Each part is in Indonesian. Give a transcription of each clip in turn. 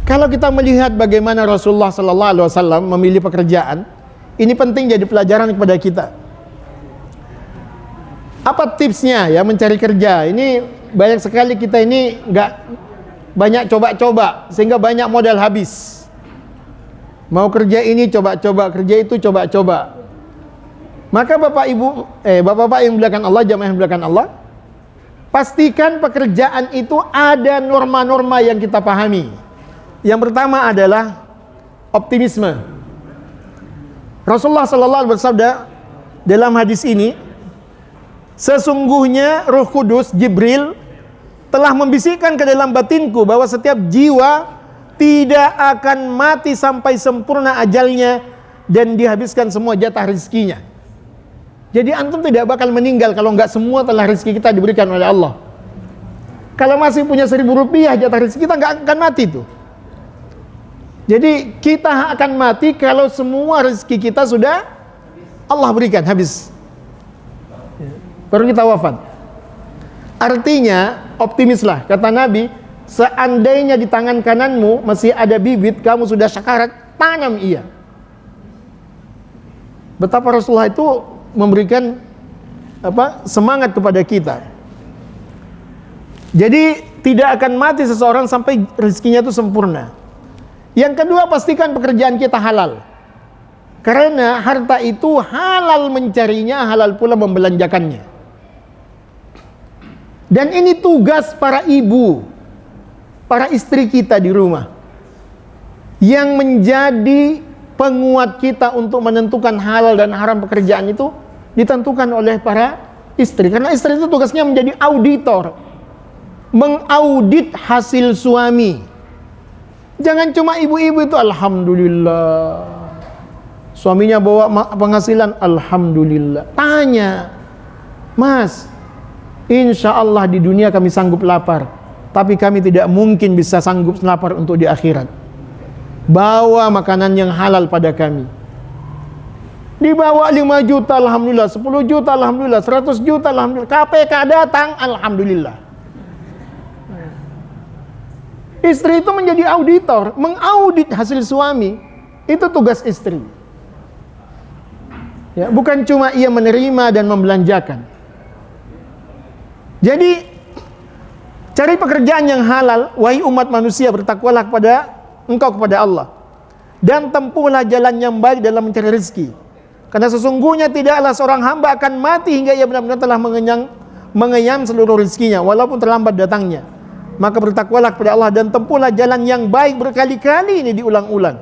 Kalau kita melihat bagaimana Rasulullah Sallallahu Alaihi Wasallam memilih pekerjaan, ini penting jadi pelajaran kepada kita. Apa tipsnya ya mencari kerja? Ini banyak sekali kita ini nggak banyak coba-coba sehingga banyak modal habis. Mau kerja ini coba-coba, kerja itu coba-coba. Maka bapak-bapak yang dimuliakan Allah, jamaah yang dimuliakan Allah, pastikan pekerjaan itu ada norma-norma yang kita pahami. Yang pertama adalah optimisme. Rasulullah sallallahu alaihi wasallam bersabda dalam hadis ini, sesungguhnya Roh Kudus Jibril telah membisikkan ke dalam batinku bahwa setiap jiwa tidak akan mati sampai sempurna ajalnya dan dihabiskan semua jatah rezekinya. Jadi antum tidak bakal meninggal kalau enggak semua telah rezeki kita diberikan oleh Allah. Kalau masih punya 1.000 rupiah jatah rezeki kita enggak akan mati tuh. Jadi kita akan mati kalau semua rezeki kita sudah Allah berikan habis. Baru kita wafat. Artinya optimislah, kata Nabi, seandainya di tangan kananmu masih ada bibit, kamu sudah sakarat, tanam ia. Betapa Rasulullah itu memberikan semangat kepada kita. Jadi tidak akan mati seseorang sampai rezekinya itu sempurna. Yang kedua, pastikan pekerjaan kita halal. Karena harta itu halal mencarinya, halal pula membelanjakannya. Dan ini tugas para ibu, para istri kita di rumah, yang menjadi penguat kita untuk menentukan halal dan haram pekerjaan itu ditentukan oleh para istri. Karena istri itu tugasnya menjadi auditor, mengaudit hasil suami. Jangan cuma ibu-ibu itu alhamdulillah, suaminya bawa penghasilan alhamdulillah. Tanya, Mas, insya Allah di dunia kami sanggup lapar, tapi kami tidak mungkin bisa sanggup lapar untuk di akhirat. Bawa makanan yang halal pada kami. Dibawa 5 juta alhamdulillah, 10 juta alhamdulillah, 100 juta alhamdulillah, KPK datang alhamdulillah. Istri itu menjadi auditor, mengaudit hasil suami. Itu tugas istri. Ya, bukan cuma ia menerima dan membelanjakan. Jadi cari pekerjaan yang halal, wahai umat manusia, bertakwalah kepada Allah, dan tempuhlah jalan yang baik dalam mencari rezeki. Karena sesungguhnya tidaklah seorang hamba akan mati hingga ia benar-benar telah mengenyam seluruh rezekinya, walaupun terlambat datangnya. Maka bertakwalah kepada Allah dan tempuhlah jalan yang baik. Berkali-kali ini diulang-ulang.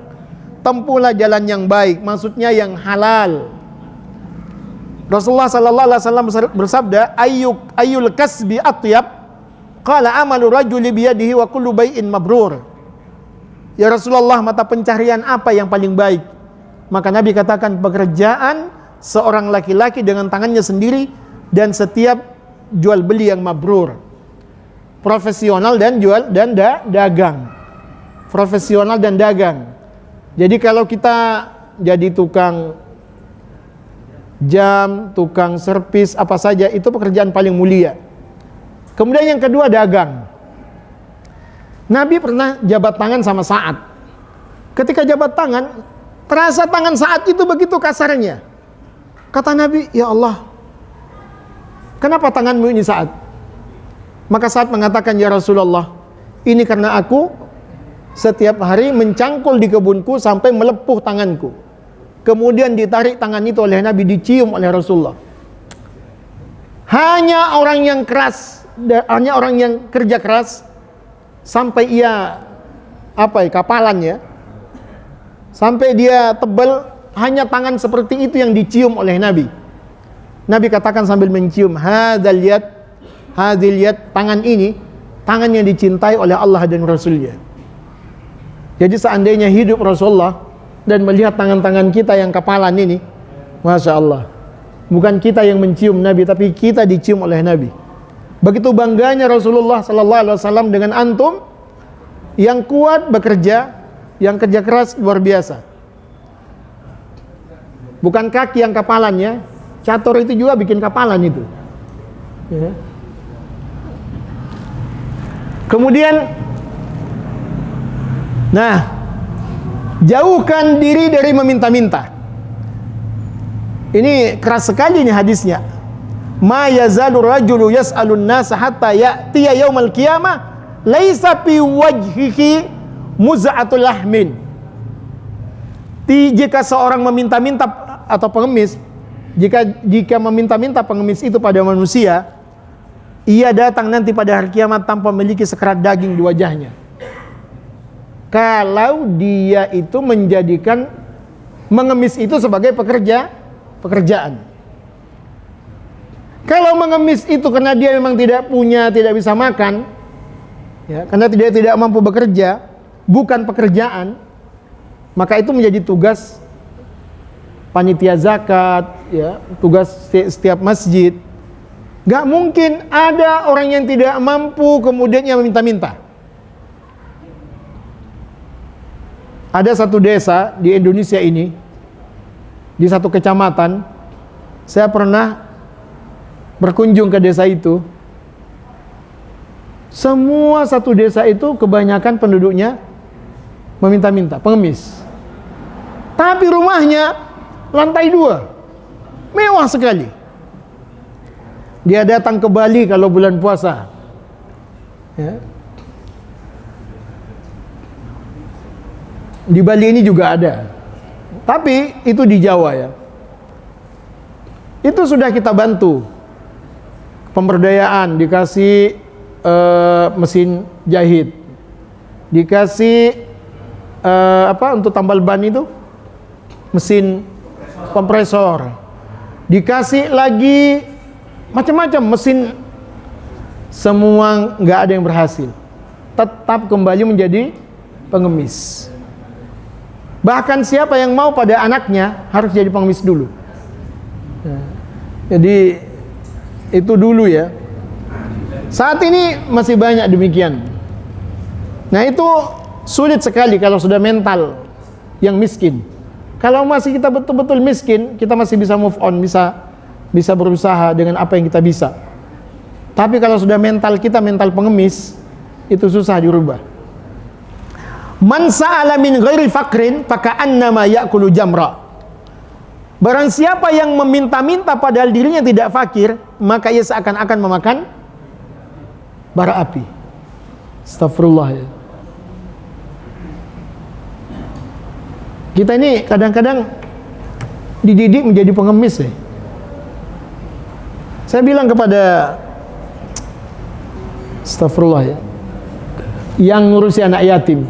Tempuhlah jalan yang baik, maksudnya yang halal. Rasulullah sallallahu alaihi wasallam bersabda, ayyul kasbi atyab? Qala amalu rajuli biyadihi wa kullu bai'in mabrur. Ya Rasulullah, mata pencaharian apa yang paling baik? Maka Nabi katakan, pekerjaan seorang laki-laki dengan tangannya sendiri dan setiap jual beli yang mabrur. Profesional dan dagang. Profesional dan dagang. Jadi kalau kita jadi tukang jam, tukang servis, apa saja, itu pekerjaan paling mulia. Kemudian yang kedua, dagang. Nabi pernah jabat tangan sama Sa'ad. Ketika jabat tangan, terasa tangan Sa'ad itu begitu kasarnya. Kata Nabi, ya Allah, kenapa tanganmu ini Sa'ad? Maka Sa'ad mengatakan, ya Rasulullah, ini karena aku setiap hari mencangkul di kebunku sampai melepuh tanganku. Kemudian ditarik tangan itu oleh Nabi, dicium oleh Rasulullah. Hanya orang yang keras, hanya orang yang kerja keras, sampai ia kapalan ya, sampai dia tebal, hanya tangan seperti itu yang dicium oleh Nabi. Nabi katakan sambil mencium, hadzal yad, tangan ini, tangan yang dicintai oleh Allah dan Rasulnya. Jadi seandainya hidup Rasulullah dan melihat tangan-tangan kita yang kapalan ini, Masya Allah, bukan kita yang mencium Nabi, tapi kita dicium oleh Nabi. Begitu bangganya Rasulullah Sallallahu Alaihi Wasallam dengan antum yang kuat bekerja, yang kerja keras luar biasa. Bukan kaki yang kapalannya, Catur itu juga bikin kapalan itu. Ya. Kemudian, nah, jauhkan diri dari meminta-minta. Ini keras sekali nih hadisnya. Ma yazalu rajulu yas'alun nasa hatta ya'tiya yaumal qiyamah laisa fi wajhihi muz'atul lahmin. Jika seorang meminta-minta atau pengemis, jika meminta-minta pengemis itu pada manusia, ia datang nanti pada hari kiamat tanpa memiliki sekerat daging di wajahnya. Kalau dia itu menjadikan mengemis itu sebagai pekerjaan. Kalau mengemis itu karena dia memang tidak bisa makan, ya, karena tidak mampu bekerja, bukan pekerjaan, maka itu menjadi tugas panitia zakat, ya, tugas setiap masjid. Gak mungkin ada orang yang tidak mampu kemudian yang meminta-minta. Ada satu desa di Indonesia ini, di satu kecamatan, saya pernah berkunjung ke desa itu. Semua satu desa itu kebanyakan penduduknya meminta-minta, pengemis. Tapi rumahnya lantai 2, mewah sekali. Dia datang ke Bali kalau bulan puasa, ya. Di Bali ini juga ada, tapi itu di Jawa, ya. Itu sudah kita bantu pemberdayaan, dikasih mesin jahit, dikasih untuk tambal ban itu mesin kompresor, dikasih lagi macam-macam mesin, semua nggak ada yang berhasil, tetap kembali menjadi pengemis. Bahkan siapa yang mau pada anaknya harus jadi pengemis dulu. Jadi itu dulu, ya. Saat ini masih banyak demikian. Nah, itu sulit sekali kalau sudah mental yang miskin. Kalau masih kita betul-betul miskin, kita masih bisa move on, bisa berusaha dengan apa yang kita bisa. Tapi kalau sudah mental kita mental pengemis, itu susah dirubah. Man sa'ala min ghairi fakrin faka'annama ya'kulu jamra. Barang siapa yang meminta-minta padahal dirinya tidak fakir, maka ia seakan-akan memakan bara api. Astagfirullah, ya. Kita ini kadang-kadang dididik menjadi pengemis, ya. Saya bilang kepada, astagfirullah, ya, yang ngurusi anak yatim,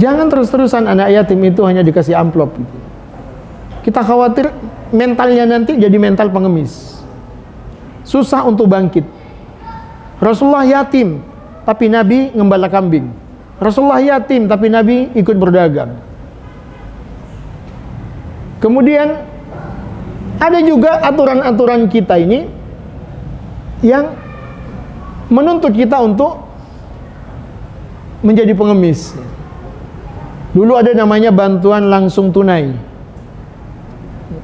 jangan terus-terusan anak yatim itu hanya dikasih amplop gitu. Kita khawatir mentalnya nanti jadi mental pengemis, susah untuk bangkit. Rasulullah yatim, tapi Nabi ngembala kambing. Rasulullah yatim, tapi Nabi ikut berdagang. Kemudian ada juga aturan-aturan kita ini yang menuntut kita untuk menjadi pengemis. Dulu ada namanya bantuan langsung tunai.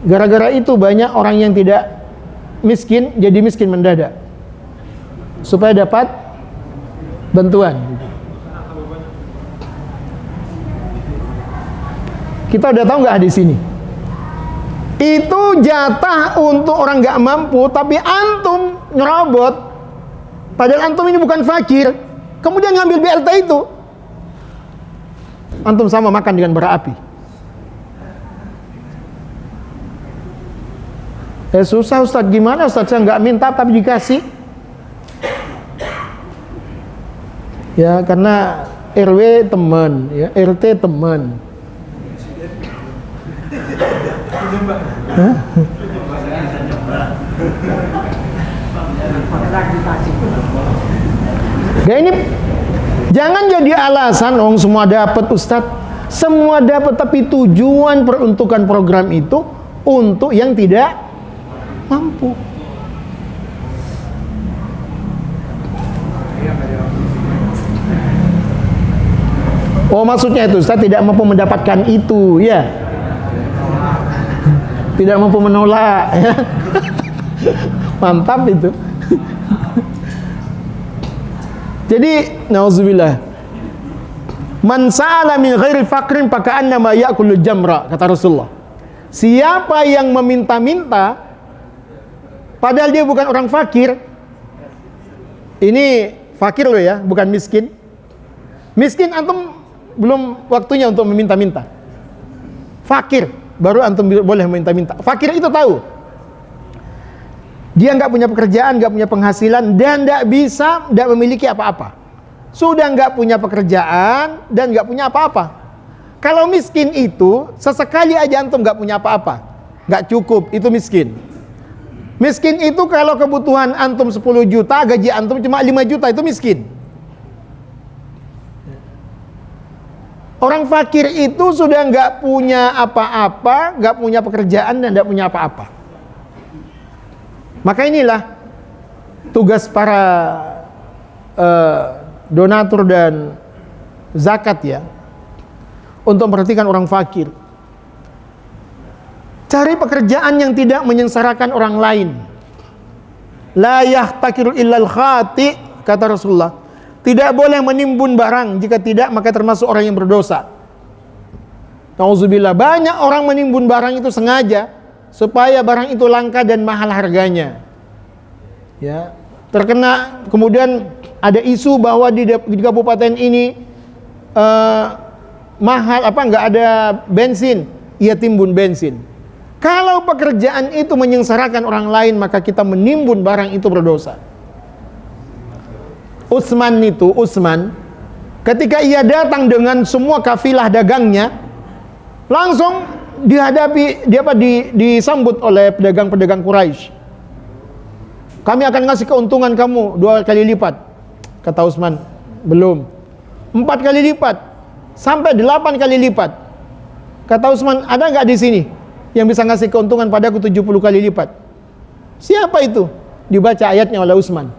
Gara-gara itu banyak orang yang tidak miskin jadi miskin mendadak, supaya dapat bantuan. Kita udah tahu nggak di sini? Itu jatah untuk orang nggak mampu, tapi antum nyerobot. Padahal antum ini bukan fakir, kemudian ngambil BLT itu. Antum sama makan dengan bara api. Susah Ustaz, gimana Ustaz? Saya nggak minta tapi dikasih. Ya karena RW teman, ya RT teman. Gak, ini jangan jadi alasan semua dapat Ustaz. Semua dapat, tapi tujuan peruntukan program itu untuk yang tidak mampu. Oh maksudnya itu Ustaz tidak mampu mendapatkan itu, ya. tidak mampu menolak, ya. Mantap itu. Jadi, nauzubillah. Man sa'ala min ghairi faqrin faka'annama ya'kulu jamra, kata Rasulullah. Siapa yang meminta-minta padahal dia bukan orang fakir. Ini fakir loh ya, bukan miskin. Miskin antum belum waktunya untuk meminta-minta. Fakir baru antum boleh meminta-minta. Fakir itu tahu dia nggak punya pekerjaan, nggak punya penghasilan, dan nggak memiliki apa-apa. Sudah nggak punya pekerjaan dan nggak punya apa-apa. Kalau miskin itu sesekali aja antum nggak punya apa-apa, nggak cukup, itu miskin. Miskin itu kalau kebutuhan antum 10 juta, gaji antum cuma 5 juta, itu miskin. Orang fakir itu sudah nggak punya apa-apa, nggak punya pekerjaan dan nggak punya apa-apa. Maka inilah tugas para donatur dan zakat ya, untuk memperhatikan orang fakir. Cari pekerjaan yang tidak menyengsarakan orang lain. La yahtakiru illal khati, kata Rasulullah. Tidak boleh menimbun barang, jika tidak maka termasuk orang yang berdosa. Nauzubillah, banyak orang menimbun barang itu sengaja supaya barang itu langka dan mahal harganya. Ya, terkena kemudian ada isu bahwa di kabupaten ini mahal nggak ada bensin, ia timbun bensin. Kalau pekerjaan itu menyengsarakan orang lain, maka kita menimbun barang itu berdosa. Utsman ketika ia datang dengan semua kafilah dagangnya, langsung disambut oleh pedagang-pedagang Quraisy. Kami akan ngasih keuntungan kamu 2 kali lipat. Kata Utsman, belum. 4 kali lipat, sampai 8 kali lipat. Kata Utsman, ada nggak di sini yang bisa ngasih keuntungan padaku 70 kali lipat? Siapa itu? Dibaca ayatnya oleh Utsman.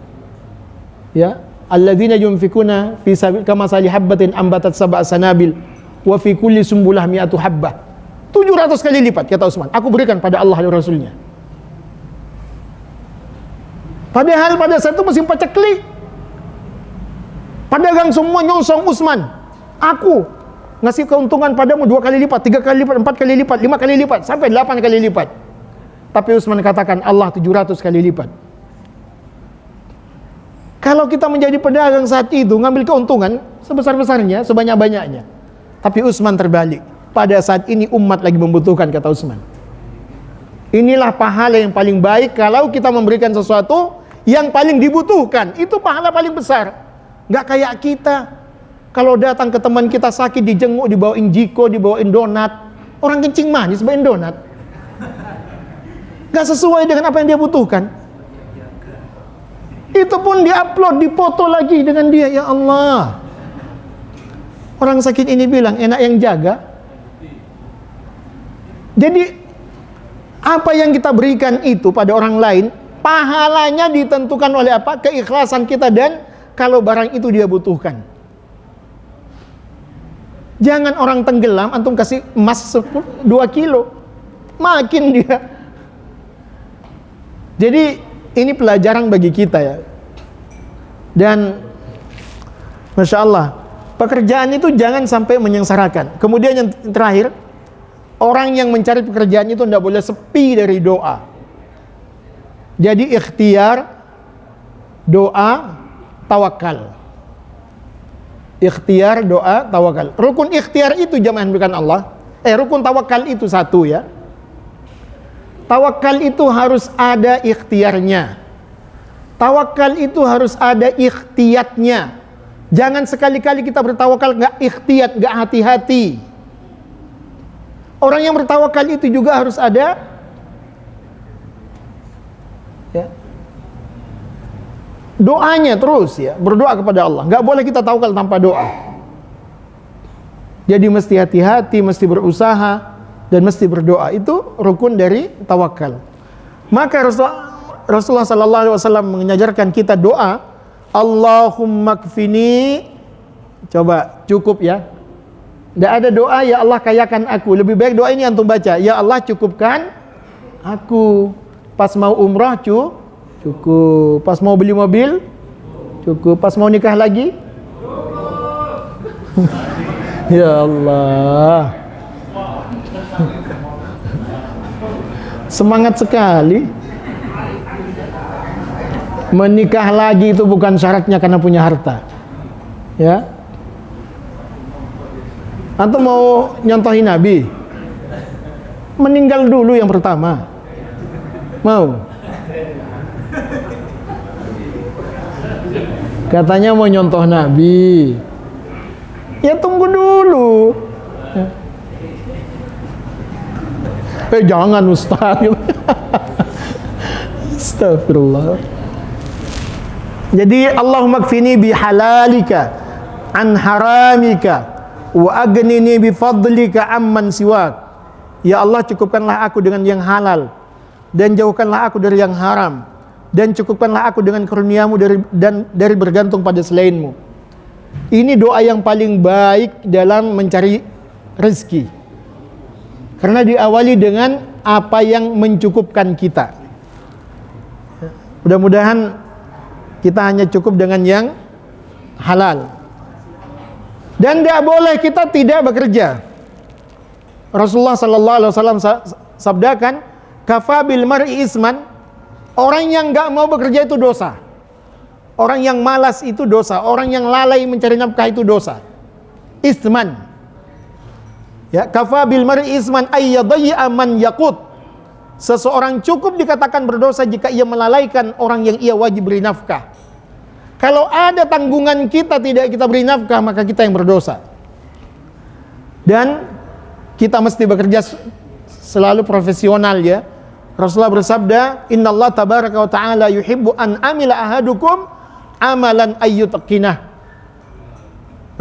Ya, alladzina yunfikuna fi sabil kamasali habbatin ambatat sab'a sanabil wa fi kulli sumbulah mi'atu habbah. 700 kali lipat, kata Utsman. Aku berikan pada Allah dan Rasulnya. Padahal pada saat itu mesin paceklik. Pedagang semua nyonsong Utsman. Aku ngasih keuntungan padamu 2 kali lipat, 3 kali lipat, 4 kali lipat, 5 kali lipat, sampai 8 kali lipat. Tapi Utsman katakan Allah 700 kali lipat. Kalau kita menjadi pedagang saat itu, ngambil keuntungan sebesar-besarnya, sebanyak-banyaknya. Tapi Utsman terbalik. Pada saat ini umat lagi membutuhkan, kata Utsman. Inilah pahala yang paling baik kalau kita memberikan sesuatu yang paling dibutuhkan. Itu pahala paling besar. Nggak kayak kita kalau datang ke teman kita sakit, dijenguk, dibawain jiko, dibawain donat. Orang kencing manis bawain donat. Nggak sesuai dengan apa yang dia butuhkan. Itu pun diupload, dipoto lagi dengan dia. Ya Allah, orang sakit ini bilang enak yang jaga. Jadi apa yang kita berikan itu pada orang lain, pahalanya ditentukan oleh apa? Keikhlasan kita dan kalau barang itu dia butuhkan. Jangan orang tenggelam, antum kasih emas 2 kilo, makin dia. Jadi ini pelajaran bagi kita ya. Dan Masya Allah, pekerjaan itu jangan sampai menyengsarakan. Kemudian yang terakhir, orang yang mencari pekerjaan itu tidak boleh sepi dari doa. Jadi ikhtiar, doa, tawakal. Ikhtiar, doa, tawakal. Rukun ikhtiar itu jamaah bukan Allah. Rukun tawakal itu satu ya. Tawakal itu harus ada ikhtiarnya. Tawakal itu harus ada ikhtiyatnya. Jangan sekali-kali kita bertawakal nggak ikhtiyat, nggak hati-hati. Orang yang bertawakal itu juga harus ada ya, doanya terus ya, berdoa kepada Allah. Nggak boleh kita tawakal tanpa doa. Jadi mesti hati-hati, mesti berusaha dan mesti berdoa. Itu rukun dari tawakal. Maka Rasulullah sallallahu alaihi wasallam mengajarkan kita doa, Allahumma kfini. Coba cukup ya. Tidak ada doa ya Allah kayakan aku. Lebih baik doa ini antum baca, ya Allah cukupkan Aku pas mau umrah cukup, pas mau beli mobil cukup, pas mau nikah lagi ya Allah, semangat sekali. Menikah lagi itu bukan syaratnya karena punya harta, ya. Atau mau nyontohin Nabi, meninggal dulu yang pertama, mau? Katanya mau nyontoh Nabi, ya tunggu dulu. Jangan Ustaz. Astagfirullah. Jadi Allahumma kfini bihalalika an haramika wa aghnini bifadlika amman siwak. Ya Allah, cukupkanlah aku dengan yang halal dan jauhkanlah aku dari yang haram, dan cukupkanlah aku dengan karuniamu dari bergantung pada selainmu. Ini doa yang paling baik dalam mencari rezeki, karena diawali dengan apa yang mencukupkan kita. Mudah-mudahan kita hanya cukup dengan yang halal. Dan tidak boleh kita tidak bekerja. Rasulullah sallallahu alaihi wasallam sabdakan, kafa bil mar'i isman, orang yang enggak mau bekerja itu dosa. Orang yang malas itu dosa, orang yang lalai mencari nafkah itu dosa. Isman. Ya, kafa bil mar'i isman ay yadayya man yaqut. Seseorang cukup dikatakan berdosa jika ia melalaikan orang yang ia wajib beri nafkah. Kalau ada tanggungan kita tidak kita beri nafkah, maka kita yang berdosa. Dan kita mesti bekerja selalu profesional, ya. Rasulullah bersabda, "Innallaha tabaraka wa ta'ala yuhibbu an amila ahadukum amalan ayyutqinah."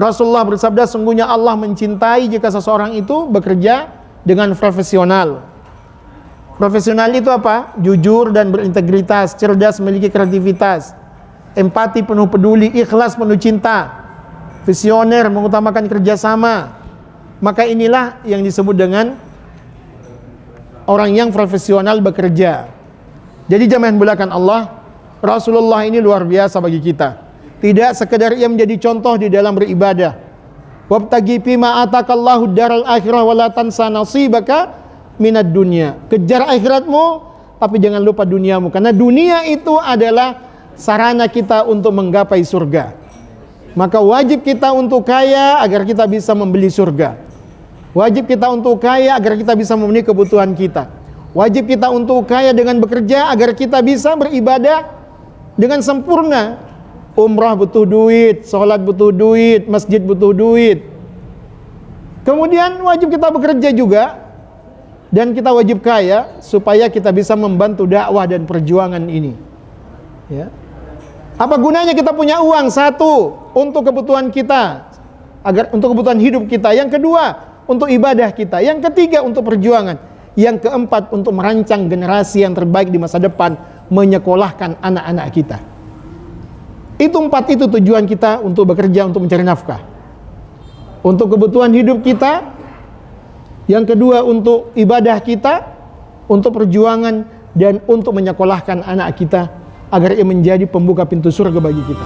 Rasulullah bersabda, sungguhnya Allah mencintai jika seseorang itu bekerja dengan profesional. Profesional itu apa? Jujur dan berintegritas, cerdas, memiliki kreativitas, empati, penuh peduli, ikhlas, penuh cinta, visioner, mengutamakan kerjasama. Maka inilah yang disebut dengan orang yang profesional bekerja. Jadi jamaah mulakan Allah, Rasulullah ini luar biasa bagi kita. Tidak sekedar ia menjadi contoh di dalam beribadah. Wabtaghi fima atakallahu daral akhirah wa la tansa nasibaka minad dunya. Kejar akhiratmu, tapi jangan lupa duniamu, karena dunia itu adalah sarana kita untuk menggapai surga. Maka wajib kita untuk kaya agar kita bisa membeli surga. Wajib kita untuk kaya agar kita bisa memenuhi kebutuhan kita. Wajib kita untuk kaya dengan bekerja agar kita bisa beribadah dengan sempurna. Umrah butuh duit, sholat butuh duit, masjid butuh duit. Kemudian wajib kita bekerja juga, dan kita wajib kaya supaya kita bisa membantu dakwah dan perjuangan ini. Ya. Apa gunanya kita punya uang? Satu, untuk kebutuhan kita, agar untuk kebutuhan hidup kita. Yang kedua, untuk ibadah kita. Yang ketiga, untuk perjuangan. Yang keempat, untuk merancang generasi yang terbaik di masa depan, menyekolahkan anak-anak kita. Itu empat itu tujuan kita untuk bekerja, untuk mencari nafkah. Untuk kebutuhan hidup kita. Yang kedua, untuk ibadah kita, untuk perjuangan, dan untuk menyekolahkan anak kita agar ia menjadi pembuka pintu surga bagi kita.